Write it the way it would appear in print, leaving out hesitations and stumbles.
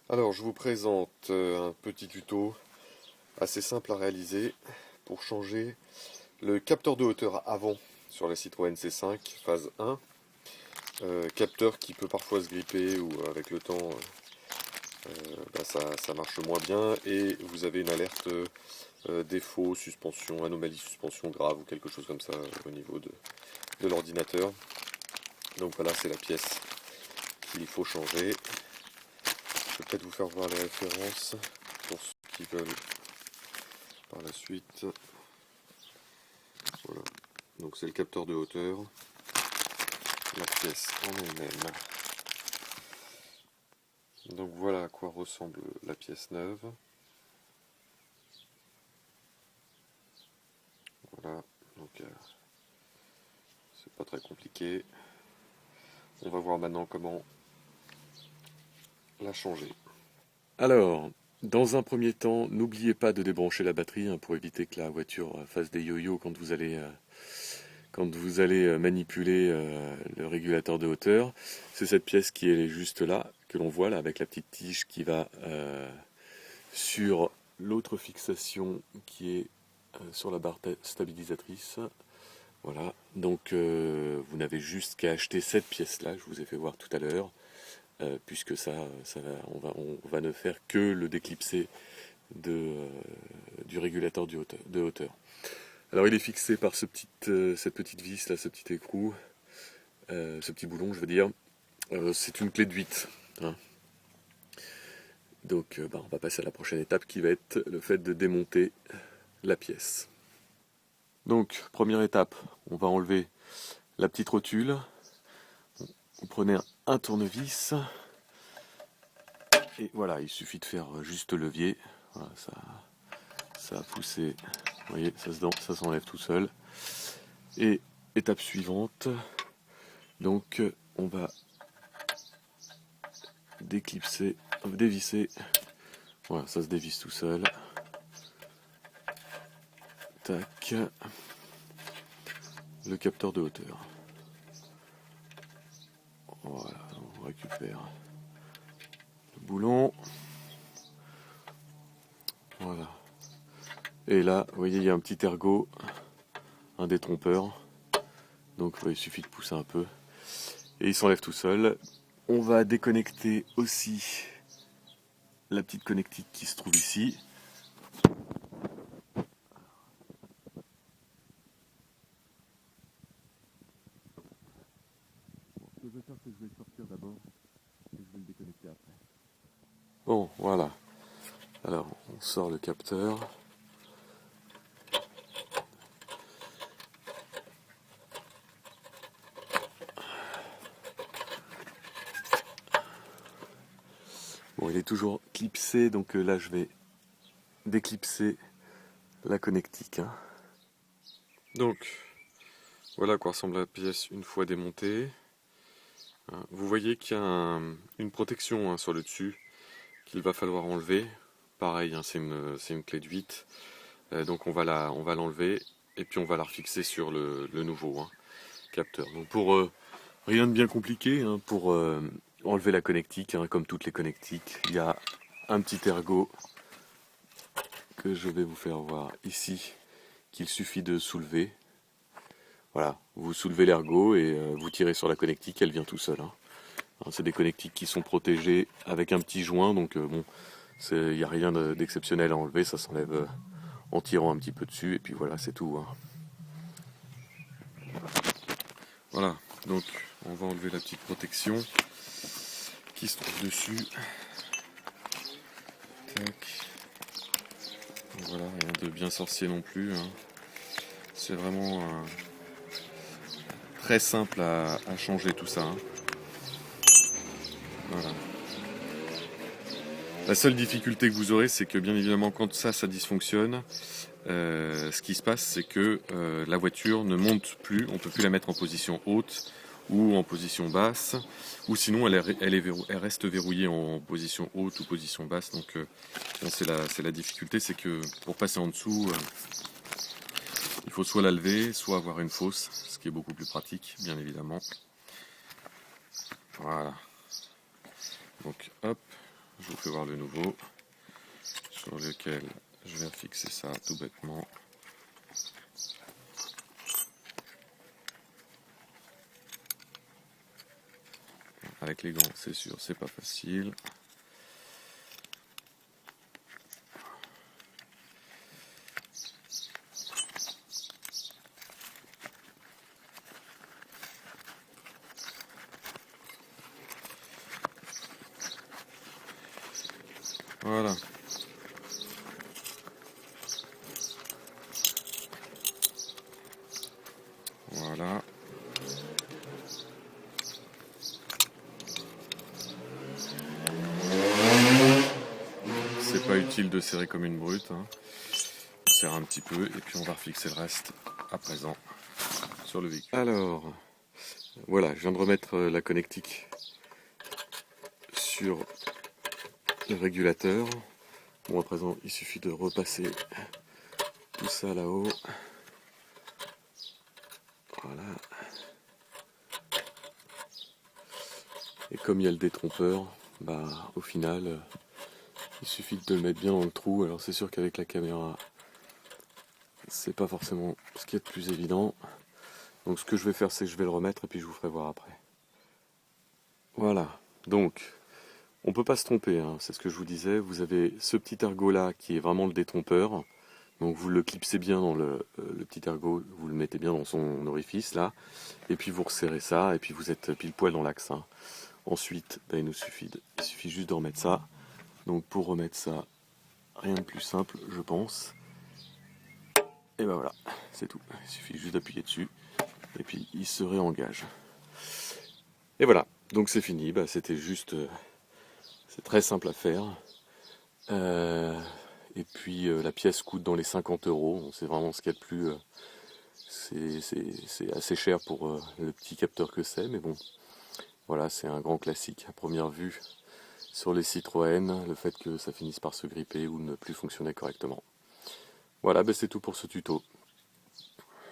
Alors, je vous présente un petit tuto assez simple à réaliser pour changer le capteur de hauteur avant sur la Citroën C5 phase 1. Capteur qui peut parfois se gripper ou avec le temps ça marche moins bien et vous avez une alerte défaut, suspension, anomalie suspension grave ou quelque chose comme ça au niveau de l'ordinateur. Donc voilà, c'est la pièce qu'il faut changer. Je vais peut-être vous faire voir les références pour ceux qui veulent par la suite. Voilà. Donc c'est le capteur de hauteur, la pièce en elle-même. Donc voilà à quoi ressemble la pièce neuve. Voilà, donc c'est pas très compliqué. On va voir maintenant comment la changer. Alors, dans un premier temps, n'oubliez pas de débrancher la batterie pour éviter que la voiture fasse des yo-yo quand vous allez manipuler le régulateur de hauteur. C'est cette pièce qui est juste là, que l'on voit là, avec la petite tige qui va sur l'autre fixation qui est sur la barre stabilisatrice. Voilà, donc vous n'avez juste qu'à acheter cette pièce-là, je vous ai fait voir tout à l'heure. Puisque on va ne faire que le déclipser du régulateur de hauteur. Alors il est fixé par cette petite vis là, ce petit écrou, ce petit boulon je veux dire. C'est une clé de 8. Hein. Donc on va passer à la prochaine étape qui va être le fait de démonter la pièce. Donc première étape, on va enlever la petite rotule. Vous prenez un tournevis. Et voilà, il suffit de faire juste levier. Voilà, ça a poussé. Vous voyez, ça s'enlève tout seul. Et étape suivante. Donc, on va dévisser. Voilà, ça se dévisse tout seul. Tac. Le capteur de hauteur. Voilà, on récupère le boulon. Voilà. Et là, vous voyez, il y a un petit ergot, un détrompeur. Donc, il suffit de pousser un peu. Et il s'enlève tout seul. On va déconnecter aussi la petite connectique qui se trouve ici. Ce que je vais faire, c'est que je vais le sortir d'abord et je vais le déconnecter après. Bon, voilà. Alors, on sort le capteur. Bon, il est toujours clipsé, donc là, je vais déclipser la connectique. Hein. Donc voilà à quoi ressemble la pièce une fois démontée. Vous voyez qu'il y a une protection sur le dessus qu'il va falloir enlever. Pareil, c'est une clé de 8. Donc on va l'enlever et puis on va la refixer sur le nouveau capteur. Donc pour rien de bien compliqué, pour enlever la connectique, comme toutes les connectiques, il y a un petit ergot que je vais vous faire voir ici, qu'il suffit de soulever. Voilà, vous soulevez l'ergot et vous tirez sur la connectique, elle vient tout seul. Hein. C'est des connectiques qui sont protégées avec un petit joint, donc bon, il n'y a rien d'exceptionnel à enlever, ça s'enlève en tirant un petit peu dessus, et puis voilà, c'est tout. Hein. Voilà, donc on va enlever la petite protection qui se trouve dessus. Tac. Voilà, rien de bien sorcier non plus. C'est vraiment très simple à changer tout ça. Voilà. La seule difficulté que vous aurez, c'est que bien évidemment, quand ça dysfonctionne, ce qui se passe, c'est que la voiture ne monte plus, on ne peut plus la mettre en position haute ou en position basse, ou sinon elle reste verrouillée en position haute ou position basse. Donc c'est la difficulté, c'est que pour passer en dessous, il faut soit la lever, soit avoir une fosse, ce qui est beaucoup plus pratique, bien évidemment. Voilà. Donc hop, je vous fais voir le nouveau, sur lequel je viens fixer ça tout bêtement. Avec les gants, c'est sûr, c'est pas facile. Voilà. Voilà. C'est pas utile de serrer comme une brute, hein. On serre un petit peu et puis on va refixer le reste à présent sur le véhicule. Alors, voilà, je viens de remettre la connectique sur le régulateur. Bon, à présent, il suffit de repasser tout ça là-haut. Voilà. Et comme il y a le détrompeur, bah, au final, il suffit de le mettre bien dans le trou. Alors c'est sûr qu'avec la caméra, c'est pas forcément ce qui est le plus évident. Donc ce que je vais faire, c'est que je vais le remettre et puis je vous ferai voir après. Voilà. Donc, on peut pas se tromper, hein. C'est ce que je vous disais. Vous avez ce petit ergot là qui est vraiment le détrompeur. Donc vous le clipsez bien dans le petit ergot, vous le mettez bien dans son orifice là, et puis vous resserrez ça, et puis vous êtes pile poil dans l'axe, hein. Ensuite, ben, il suffit juste de remettre ça. Donc pour remettre ça, rien de plus simple, je pense. Et ben voilà, c'est tout. Il suffit juste d'appuyer dessus, et puis il se réengage. Et voilà, donc c'est fini. Ben, c'était juste, c'est très simple à faire. Et puis la pièce coûte dans les 50 €. C'est vraiment ce qu'il y a de plus. C'est assez cher pour le petit capteur que c'est, mais bon, voilà, c'est un grand classique à première vue sur les Citroën, le fait que ça finisse par se gripper ou ne plus fonctionner correctement. Voilà, ben c'est tout pour ce tuto.